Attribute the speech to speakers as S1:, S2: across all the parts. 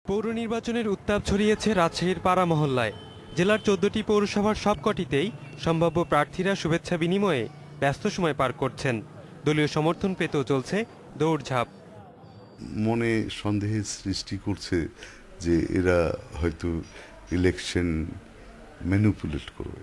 S1: পৌর নির্বাচনের উত্তাপ ছড়িয়েছে রাজশাহীর পাড়া মহল্লায়। জেলার 14টি পৌরসভার সবকটিতেই সম্ভাব্য প্রার্থীরা শুভেচ্ছা বিনিময়ে ব্যস্ত সময় পার করছেন। দলীয় সমর্থন পেতেও চলছে দৌড়ঝাঁপ।
S2: মনে সন্দেহের সৃষ্টি করছে যে এরা হয়তো ইলেকশন ম্যানিপুলেট করবে,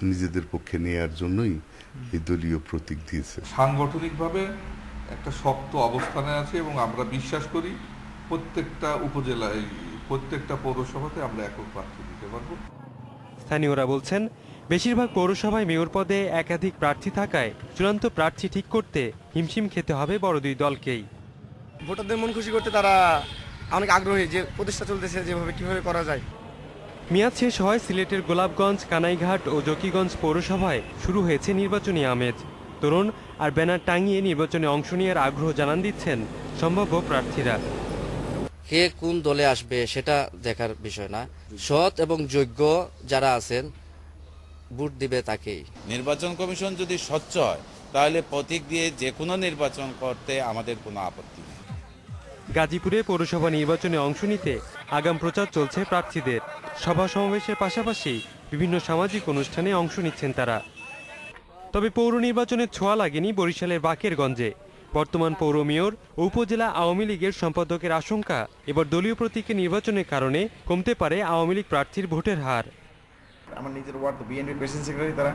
S2: নিজেদের পক্ষে নেয়ার জন্যই এই দলীয় প্রতীক দিয়েছে।
S3: সাংগঠনিকভাবে একটা শক্ত অবস্থানে আছে এবং আমরা বিশ্বাস করি প্রত্যেকটা উপজেলায়, প্রত্যেকটা পৌরসভাতে আমরা একক প্রার্থী দিতে পারবো।
S1: স্থানীয়রা বলছেন, বেশিরভাগ পৌরসভায় মেয়র পদে একাধিক প্রার্থী থাকায় চূড়ান্ত প্রার্থী ঠিক করতে হিমশিম খেতে হবে বড় দুই দলকেই।
S4: ভোটারদের মন খুশি করতে তারা অনেক আগ্রহী, যে প্রতিষ্ঠা চলতেছে যেভাবে কিভাবে করা যায়।
S1: মেয়াদ শেষ হয় সিলেটের গোলাপগঞ্জ, কানাইঘাট ও জকিগঞ্জ পৌরসভায় শুরু হয়েছে নির্বাচনী আমেজ। তরুণ আর ব্যানার টাঙিয়ে নির্বাচনে অংশ নেওয়ার আগ্রহ জানান দিচ্ছেন সম্ভাব্য প্রার্থীরা।
S5: কে কোন দলে আসবে সেটা দেখার বিষয় না, সৎ এবং যোগ্য যারা আছেন ভোট দিবে তাকেই।
S6: নির্বাচন কমিশন যদি স্বচ্ছ হয় তাহলে প্রতীক দিয়ে যে কোনো নির্বাচন করতে আমাদের কোনো আপত্তি নেই।
S1: গাজীপুরে পৌরসভা নির্বাচনে অংশ নিতে আগাম প্রচার চলছে প্রার্থীদের। সভা সমাবেশের পাশাপাশি বিভিন্ন সামাজিক অনুষ্ঠানে অংশ নিচ্ছেন তারা। তবে পৌর নির্বাচনের ছোঁয়া লাগেনি বরিশালের বাকেরগঞ্জে। বর্তমান পৌর মেয়র ও উপজেলা আওয়ামী লীগের সম্পাদকের আশঙ্কা, এবার দলীয় প্রতীকের নির্বাচনের কারণে কমতে পারে আওয়ামী লীগ প্রার্থীর ভোটের হার।
S7: আমার নিজের ওয়ার্ড বিএনপি প্রেসিডেন্ট সেক্রেটারি তারা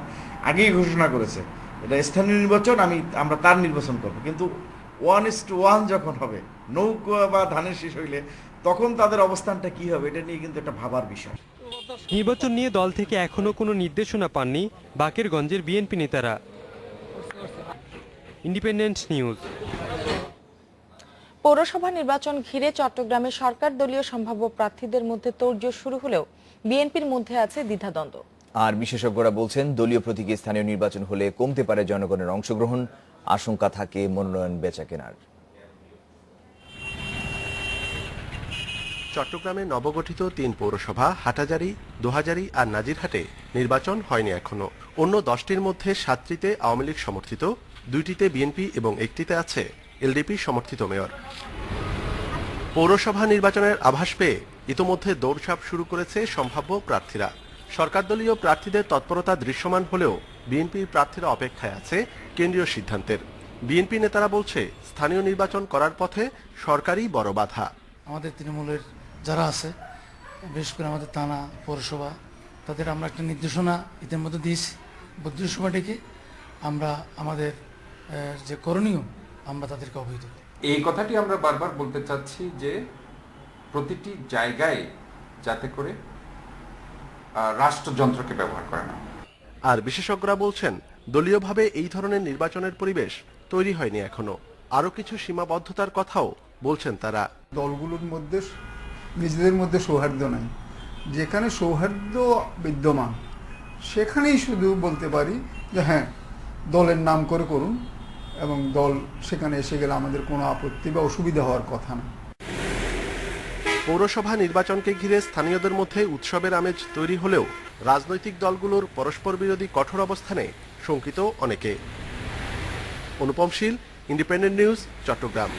S7: আগেই ঘোষণা করেছে এটা স্থানীয় নির্বাচন, আমরা তার নির্বাচন করব, কিন্তু 1:1 যখন হবে, নৌকা বা ধানের শীষ হইলে তখন তাদের অবস্থানটা কি হবে এটা নিয়ে কিন্তু একটা ভাবার বিষয়।
S1: নির্বাচন নিয়ে দল থেকে এখনো কোনো নির্দেশনা পাননি বাকেরগঞ্জের বিএনপি নেতারা। Independent news.
S8: পৌরসভা নির্বাচন ঘিরে চট্টগ্রামে সরকার দলীয় সম্ভাব্য প্রার্থীদের মধ্যে তোড়জোড় শুরু হলেও বিএনপির মধ্যে আছে দ্বিধাদ্বন্দ্ব।
S9: আর বিশেষজ্ঞরা বলছেন, দলীয় প্রতীকে স্থানীয় নির্বাচন হলে কমতে পারে জনগণের অংশগ্রহণ, আশঙ্কা থাকে মনোনয়ন বেচাকেনার।
S10: চট্টগ্রামে নবগঠিত 3 পৌরসভা হাটাজারি, দোহাজারি আর নাজিরহাটে নির্বাচন হয়নি এখনো। অন্য 10টির মধ্যে 7টিতে আওয়ামী লীগ সমর্থিত, 2টিতে বিএনপি এবং 1টিতে আছে এলডিপি সমর্থিত মেয়র। পৌরসভা নির্বাচনের আভাস পেয়ে ইতোমধ্যে দৌড়ঝাঁপ শুরু করেছে সম্ভাব্য প্রার্থীরা। সরকার দলীয় প্রার্থীদের তৎপরতা দৃশ্যমান হলেও বিএনপির প্রার্থীরা অপেক্ষায় আছে কেন্দ্রীয় সিদ্ধান্তের। বিএনপি নেতারা বলছে, স্থানীয় নির্বাচন করার পথে সরকারই বড় বাধা।
S11: আমাদের তৃণমূলের যারা আছে, বিশেষ করে আমাদের থানা পৌরসভা, তাদের আমরা একটা নির্দেশনা ইতিমধ্যে দিয়েছি। বুদ্ধিসভাটিকে আমরা আমাদের যে করণীয় আমরা তাদেরকে অবহিত করি।
S12: এই কথাটি আমরা বারবার বলতে চাচ্ছি যে প্রতিটি জায়গায় যাতে করে রাষ্ট্রযন্ত্রকে ব্যবহার করে না।
S10: আর বিশেষজ্ঞরা বলছেন, দলীয়ভাবে এই ধরনের নির্বাচনের পরিবেশ তৈরি হয়নি এখনো। আরো কিছু সীমাবদ্ধতার কথাও বলছেন তারা।
S13: দলগুলোর মধ্যে নিজেদের মধ্যে সৌহার্দ্য নাই। যেখানে সৌহার্দ্য বিদ্যমান সেখানেই শুধু বলতে পারি যে হ্যাঁ, দলের নাম করে করুন, এবং দল সেখানে এসে গেলে আমাদের কোনো আপত্তি বা অসুবিধা হওয়ার কথা না।
S10: পৌরসভা নির্বাচনকে ঘিরে স্থানীয়দের মধ্যে উৎসবের আমেজ তৈরি হলেও রাজনৈতিক দলগুলোর পরস্পর বিরোধী কঠোর অবস্থানে শঙ্কিত অনেকে। অনুপম শীল, ইন্ডিপেন্ডেন্ট নিউজ, চট্টগ্রাম।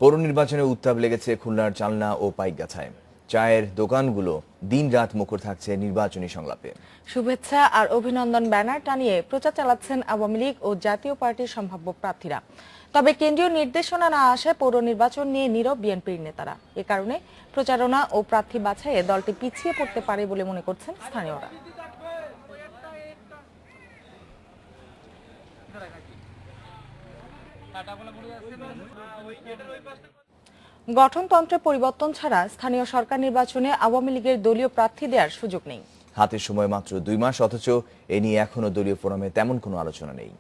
S9: পৌর নির্বাচনে উত্তাপ লেগেছে খুলনার চালনা ও পাইকগাছায়। চায়ের দোকানগুলো দিনরাত মুখর থাকছে নির্বাচনী সংলাপে।
S8: শুভেচ্ছা আর অভিনন্দন ব্যানার টানিয়ে প্রচার চালাচ্ছেন আওয়ামী লীগ ও জাতীয় পার্টির সম্ভাব্য প্রার্থীরা। তবে কেন্দ্রীয় নির্দেশনা না আসায় পৌর নির্বাচন নিয়ে নীরব বিএনপির নেতারা। এ কারণে প্রচারণা ও প্রার্থী বাছাইয়ে দলটি পিছিয়ে পড়তে পারে বলে মনে করছেন স্থানীয়রা। গঠনতন্ত্রে পরিবর্তন ছাড়া স্থানীয় সরকার নির্বাচনে আওয়ামী লীগের দলীয় প্রার্থী দেওয়ার সুযোগ নেই।
S9: হাতে সময় মাত্র 2 মাস, অথচ এ নিয়ে এখনো দলীয় ফোরামে তেমন কোনো আলোচনা নেই।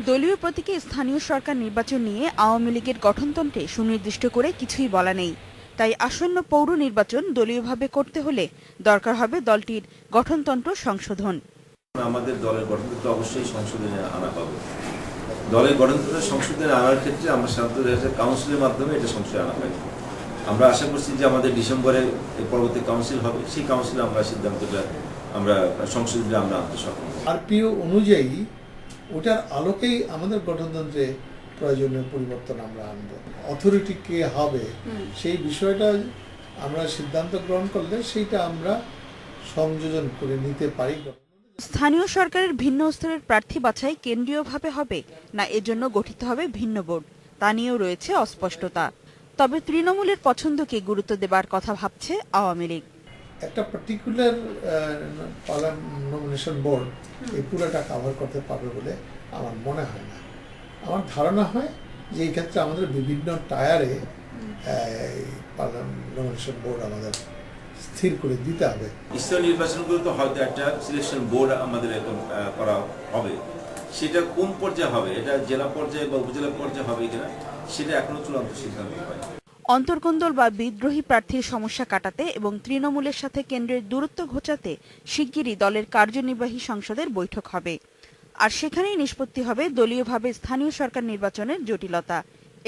S14: দলীয় প্রতীকে স্থানীয় সরকার নির্বাচন নিয়ে আওয়ামী লীগের গঠনতন্ত্রে সুনির্দিষ্ট করে কিছুই বলা নেই। তাই আসন্ন পৌর নির্বাচন দলীয়ভাবে করতে হলে দরকার হবে দলটির গঠনতন্ত্র সংশোধন।
S15: আমাদের দলের গঠনতন্ত্র অবশ্যই সংশোধনে আনা হবে। দলের গঠনতন্ত্র সংশোধনে আনার ক্ষেত্রে আমরা সাধারণত কাউন্সিলের মাধ্যমে এটা সংশোধন আনা হয়। আমরা আশা করছি যে আমাদের ডিসেম্বরে পরবর্তী কাউন্সিল হবে, সেই কাউন্সিলে আমরা সিদ্ধান্তটা আমরা সংশোধনে আমরা আনতে সক্ষম।
S16: আরপিও অনুযায়ী ওটার আলোকেই আমাদের গঠনতন্ত্রে প্রয়োজনীয় পরিবর্তন আমরা আনবো। অথরিটি কে হবে সেই বিষয়টা আমরা সিদ্ধান্ত গ্রহণ করলে সেইটা আমরা সংযোজন করে নিতে পারি।
S14: স্থানীয় সরকারের ভিন্ন স্তরের প্রার্থী বাছাই কেন্দ্রীয়ভাবে হবে না এজন্য গঠিত হবে ভিন্ন বোর্ড, তা নিয়েও রয়েছে অস্পষ্টতা। তবে তৃণমূলের পছন্দকে গুরুত্ব দেবার কথা ভাবছে আওয়ামী লীগ।
S16: একটা পার্টিকুলার নমিনেশন বোর্ড এই পুরোটা কভার করতে পারবে বলে আমার মনে হয় না। আমার ধারণা হয় যে এই ক্ষেত্রে আমাদের বিভিন্ন টায়ারে নমিনেশন বোর্ড আমাদের স্থির করে দিতে হবে।
S15: স্থানীয় নির্বাচনগুলো তো হয়তো একটা সিলেকশন বোর্ড আমাদের এখন করা হবে, সেটা কোন পর্যায়ে হবে, এটা জেলা পর্যায়ে বা উপজেলা পর্যায়ে হবে কিনা সেটা এখনো চূড়ান্ত সিদ্ধান্ত হয়।
S14: অন্তর্কোন্দল বা বিদ্রোহী প্রার্থীর সমস্যা কাটাতে এবং তৃণমূলের সাথে কেন্দ্রের দূরত্ব ঘোচাতে শিগগিরই দলের কার্যনির্বাহী সংসদের বৈঠক হবে। আর সেখানেই নিষ্পত্তি হবে দলীয়ভাবে স্থানীয় সরকার নির্বাচনের জটিলতা।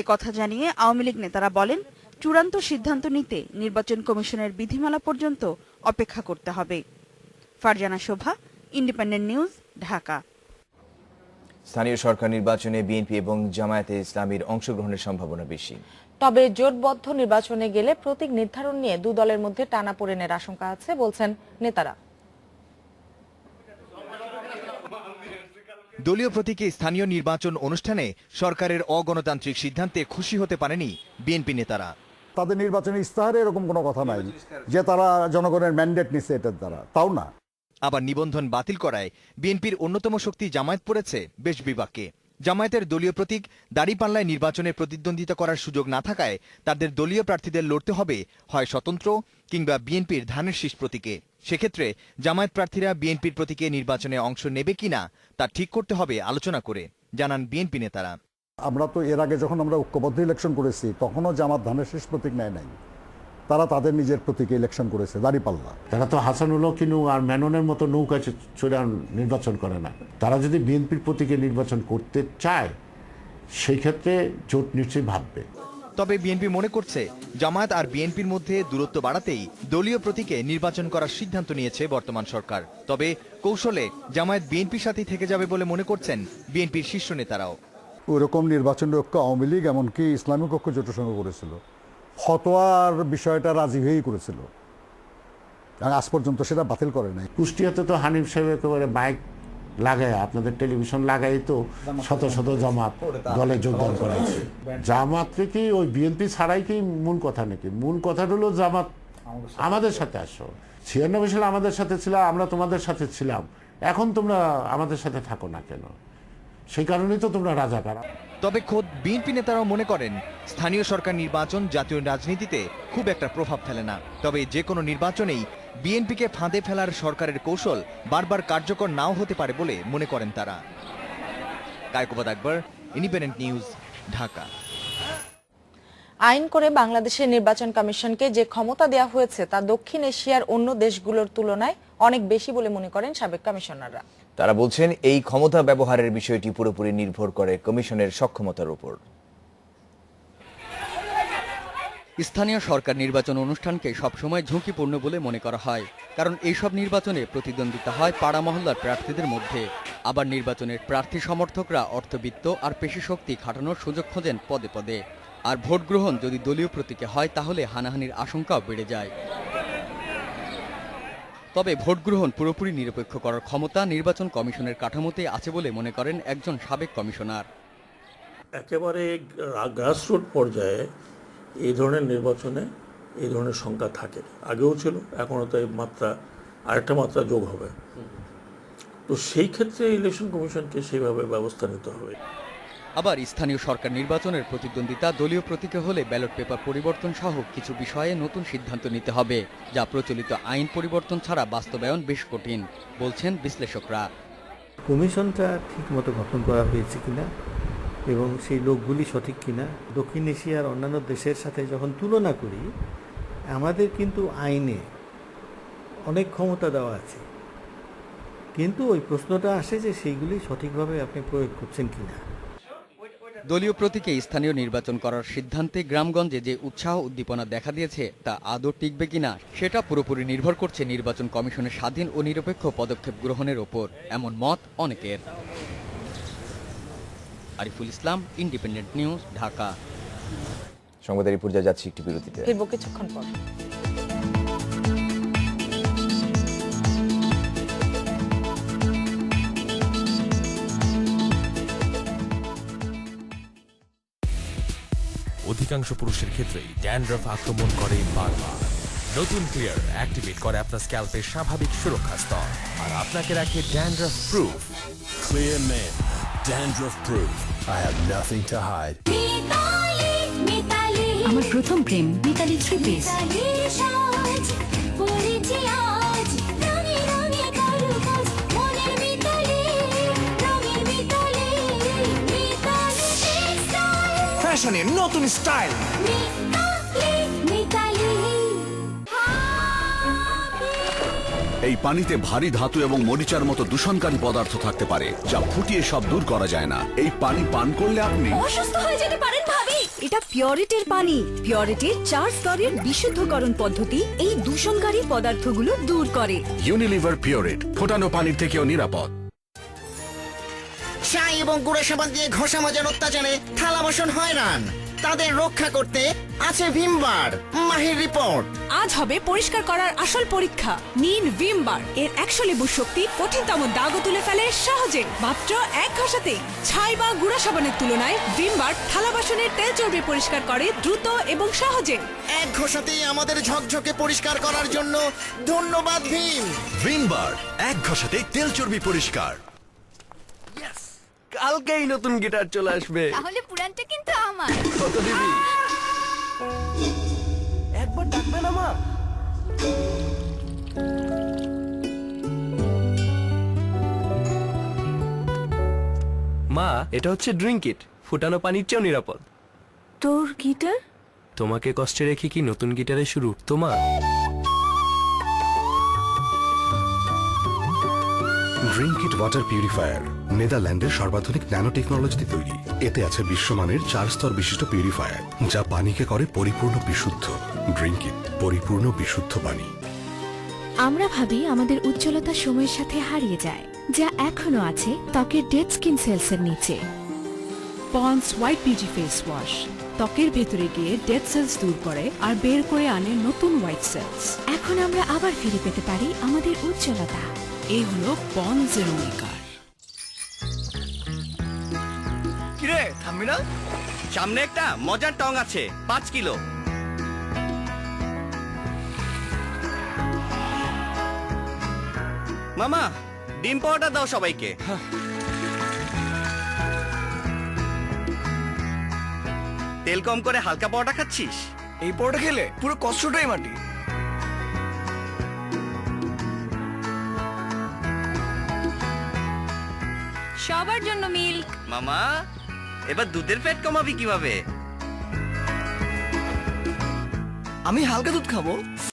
S14: একথা জানিয়ে আওয়ামী লীগ নেতারা বলেন, চূড়ান্ত সিদ্ধান্ত নিতে নির্বাচন কমিশনের বিধিমালা পর্যন্ত অপেক্ষা করতে হবে। ফারজানা শোভা, ইন্ডিপেন্ডেন্ট নিউজ, ঢাকা।
S9: স্থানীয় সরকার নির্বাচনে বিএনপি এবং জামায়াতে ইসলামীর অংশগ্রহণের সম্ভাবনা বেশি।
S8: তবে জোটবদ্ধ নির্বাচনে গেলে প্রতীক নির্ধারণ নিয়ে দু দলের মধ্যে টানাপোড়েনের আশঙ্কা আছে বলছেন নেতারা।
S17: দলীয় প্রতীকে স্থানীয় নির্বাচন অনুষ্ঠানে সরকারের অগণতান্ত্রিক সিদ্ধান্তে খুশি হতে পারেনি বিএনপি নেতারা।
S18: তাদের নির্বাচনী ইস্তাহারে এরকম কোনো কথা নাই যে তারা জনগণের ম্যান্ডেট নিচ্ছে এটার দ্বারা, তাও না।
S17: আবার নিবন্ধন বাতিল করায় বিএনপির অন্যতম শক্তি জামায়াত পড়েছে বেশ বিপাকে। জামায়াতের দলীয় প্রতীক দাঁড়িপাল্লায় নির্বাচনে প্রতিদ্বন্দ্বিতা করার সুযোগ না থাকায় তাদের দলীয় প্রার্থীদের লড়তে হবে হয় স্বতন্ত্র কিংবা বিএনপির ধানের শীষ প্রতীকে। সেক্ষেত্রে জামায়াত প্রার্থীরা বিএনপির প্রতীকে নির্বাচনে অংশ নেবে কিনা তা ঠিক করতে হবে আলোচনা করে, জানান বিএনপি নেতারা।
S18: আমরা তো এর আগে যখন আমরা ঐক্যবদ্ধ ইলেকশন করেছি তখনও জামাত ধানের শীষ প্রতীক নেয় নাই, তারা তাদের নিজের প্রতীকে ইলেকশন করেছে দাঁড়িপাল্লা।
S19: তারা তো হাসানুল কিনু আর মেননের মতো নৌকা চড়ে নির্বাচন করে না। তারা যদি বিএনপির প্রতীকে নির্বাচন করতে চায় সেই ক্ষেত্রে জোট নিশ্চয়ই ভাববে।
S17: তবে বিএনপি মনে করছে জামায়াত আর বিএনপির মধ্যে দূরত্ব বাড়াতেই দলীয় প্রতীকে নির্বাচন করার সিদ্ধান্ত নিয়েছে বর্তমান সরকার। তবে কৌশলে জামায়াত বিএনপির সাথেই থেকে যাবে বলে মনে করছেন বিএনপির শীর্ষ নেতারাও।
S18: ওইরকম নির্বাচন ঐক্য আওয়ামী লীগ এমনকি ইসলামিক ঐক্য জোটের সঙ্গে করেছিল, ফতোয়ার বিষয়টা রাজি হয়েই করেছিল, আজ পর্যন্ত সেটা বাতিল করে নাই।
S19: কুষ্টিয়াতে তো হানিফ সাহেব একেবারে বাইক লাগায় আপনাদের টেলিভিশন লাগাই তো শত শত জামাত দলে যোগদান করেছে। জামাতকে কি ওই বিএনপি ছাড়াই কি মূল কথা নাকি? মূল কথা হলো জামাত আমাদের সাথে আসো। 96 সালে আমাদের সাথে ছিল, আমরা তোমাদের সাথে ছিলাম, এখন তোমরা আমাদের সাথে থাকো না কেন? সেই কারণেই তো তোমরা রাজাকার।
S17: তবে খোদ বিএনপি নেতারাও মনে করেন স্থানীয় সরকার নির্বাচন জাতীয় রাজনীতিতে খুব একটা প্রভাব ফেলে না। তবে যে কোনো নির্বাচনেই বিএনপিকে ফাঁদে ফেলার সরকারের কৌশল বারবার কার্যকর নাও হতে পারে বলে মনে করেন তারা। কায়কোবাদ আকবর, ইন্ডিপেন্ডেন্ট নিউজ, ঢাকা।
S8: আইন করে বাংলাদেশের নির্বাচন কমিশনকে যে ক্ষমতা দেওয়া হয়েছে তা দক্ষিণ এশিয়ার অন্য দেশগুলোর তুলনায় অনেক বেশি বলে মনে করেন সাবেক কমিশনাররা।
S9: তারা বলছেন এই ক্ষমতা ব্যবহারের বিষয়টি পুরোপুরি নির্ভর করে কমিশনের সক্ষমতার উপর।
S20: স্থানীয় সরকার নির্বাচন অনুষ্ঠানকে সবসময় ঝুঁকিপূর্ণ বলে মনে করা হয়, কারণ এইসব নির্বাচনে প্রতিদ্বন্দ্বিতা হয় পাড়া মহল্লার প্রার্থীদের মধ্যে। আবার নির্বাচনের প্রার্থী সমর্থকরা অর্থবিত্ত আর পেশি শক্তি খাটানোর সুযোগ খোঁজেন পদে পদে। আর ভোট গ্রহণ যদি দলীয় প্রতীকে হয় তাহলে হানাহানির আশঙ্কাও বেড়ে যায়। তবে ভোট গ্রহণ পুরোপুরি নিরপেক্ষ করার ক্ষমতা নির্বাচন কমিশনের কাঠামোতে আছে বলে মনে করেন একজন সাবেক কমিশনার।
S21: একেবারে গ্রাসরুট পর্যায়ে এই ধরনের নির্বাচনে এই ধরনের সংখ্যা থাকে, আগেও ছিল, এখনও তো এই মাত্রা আরেকটা মাত্রা যোগ হবে। তো সেই ক্ষেত্রে ইলেকশন কমিশনকে সেইভাবে ব্যবস্থা নিতে হবে।
S20: আবার স্থানীয় সরকার নির্বাচনের প্রতিদ্বন্দ্বিতা দলীয় প্রতীকে হলে ব্যালট পেপার পরিবর্তন সহ কিছু বিষয়ে নতুন সিদ্ধান্ত নিতে হবে, যা প্রচলিত আইন পরিবর্তন ছাড়া বাস্তবায়ন বেশ কঠিন বলছেন বিশ্লেষকরা।
S22: কমিশনটা ঠিক মতো গঠন করা হয়েছে কিনা এবং সেই লোকগুলি সঠিক কিনা, দক্ষিণ এশিয়ার অন্যান্য দেশের সাথে যখন তুলনা করি আমাদের কিন্তু আইনে অনেক ক্ষমতা দেওয়া আছে, কিন্তু ওই প্রশ্নটা আসে যে সেইগুলি সঠিকভাবে আপনি প্রয়োগ করছেন কিনা।
S20: দলীয় প্রতীকে স্থানীয় নির্বাচন করার সিদ্ধান্তে গ্রামগঞ্জে যে উৎসাহ উদ্দীপনা দেখা দিয়েছে তা আদৌ টিকবে কিনা সেটা পুরোপুরি নির্ভর করছে নির্বাচন কমিশনের স্বাধীন ও নিরপেক্ষ পদক্ষেপ গ্রহণের ওপর, এমন মত অনেকের। Ariful Islam, independent news, Dhaka.
S9: সংবাদের এই পর্যায়ে যাচ্ছি একটি বিরতিতে।
S8: ফিরবো কিছুক্ষণ পর।
S2: অধিকাংশ পুরুষের ক্ষেত্রেই ড্যান্ড্রাফ আক্রমণ করে বারবার। নতুন ক্লিয়ার অ্যাক্টিভেট করে আপনার স্ক্যাল্পের স্বাভাবিক সুরক্ষা স্তর আর আপনাকে রাখে dandruff proof.
S3: Clear Men, dandruff proof. I have nothing to hide.
S23: আমার প্রথম প্রেম মিতালি 3 পিস।
S3: ফ্যাশনের নতুন স্টাইল।
S24: এই পানিতে ভারী ধাতু এবং মরিচার মতো দূষণকারী পদার্থ থাকতে পারে, যা ফুটিয়ে সব দূর করা যায় না। এই পানি পান করলে আপনি
S23: অসুস্থ হয়ে যেতে পারেন ভাবি। এটা পিওরিটির পানি। পিওরিটির 4 স্তরের বিশুদ্ধকরণ পদ্ধতি এই দূষণকারী পদার্থগুলো দূর করে।
S24: ইউনিলিভার পিওরিট, ফোটানো পানির থেকেও নিরাপদ।
S25: ছাই এবং গুঁড়ো সাবান দিয়ে ঘষা মাজার অত্যাচারে থালা বাসন হয়রান, তাদের রক্ষা করতে আছে ভিমবার। মাহির রিপোর্ট।
S26: আজ হবে পরিষ্কার করার আসল পরীক্ষা। নিন ভিমবার। এর 100 লেবুর শক্তি কঠিনতম দাগও তুলে ফেলে সহজে, মাত্র 1 ঘষাতেই। ছাই বা গুঁড়া সাবানের তুলনায় ভিমবার থালা বাসনের তেল চর্বি পরিষ্কার করে দ্রুত এবং সহজে।
S25: 1 ঘষাতেই আমাদের ঝকঝকে পরিষ্কার করার জন্য ধন্যবাদ ভীম।
S3: ভিমবার 1 ঘষাতেই তেল চর্বি পরিষ্কার।
S27: কালকেই নতুন গিটার চলে আসবে।
S23: তাহলে পুরানটা কিন্তু আমার।
S27: কত দিবি? একবার ডাকবে না মা? মা, এটা হচ্ছে ড্রিঙ্ক ইট। ফুটানো পানির চেয়েও নিরাপদ।
S23: তোর গিটার?
S27: তোমাকে কষ্টে রেখে কি নতুন গিটারে শুরু উঠতো মা?
S28: ড্রিঙ্ক ইট ওয়াটার পিউরিফায়ার নেদারল্যান্ডের সর্বাধুনিক ন্যানো টেকনোলজিতে তৈরি। এতে আছে বিশ্বমানের 4 স্তর বিশিষ্ট পিউরিফায়ার, যা পানিকে করে পরিপূর্ণ বিশুদ্ধ। ড্রিঙ্ক ইট, পরিপূর্ণ বিশুদ্ধ পানি।
S23: আমরা ভাবি আমাদের উজ্জ্বলতা সময়ের সাথে হারিয়ে যায়, যা এখনো আছে ত্বকের ডেড স্কিন সেলসের নিচে।
S29: Pond's white beauty face wash ত্বকের ভেতরে গিয়ে ডেড সেলস দূর করে আর বের করে আনে নতুন হোয়াইট সেলস।
S23: এখন আমরা আবার ফিরে পেতে পারি আমাদের উজ্জ্বলতা।
S29: এই হলো পন্ডস এর অঙ্গীকার।
S27: কিরে থামবি না? সামনে একটা মজার টং আছে, 5 কিলো। মামা, ডিম পাউডার দাও সবাইকে। তেল কম করে হালকা পাউডার খাচ্ছিস? এই পাউডার খেলে পুরো কষ্টটাই মাটি।
S23: সবার জন্য মিল্ক।
S27: মামা, এবার দুধের ফ্যাট কমাবি কিভাবে? আমি হালকা দুধ খাবো,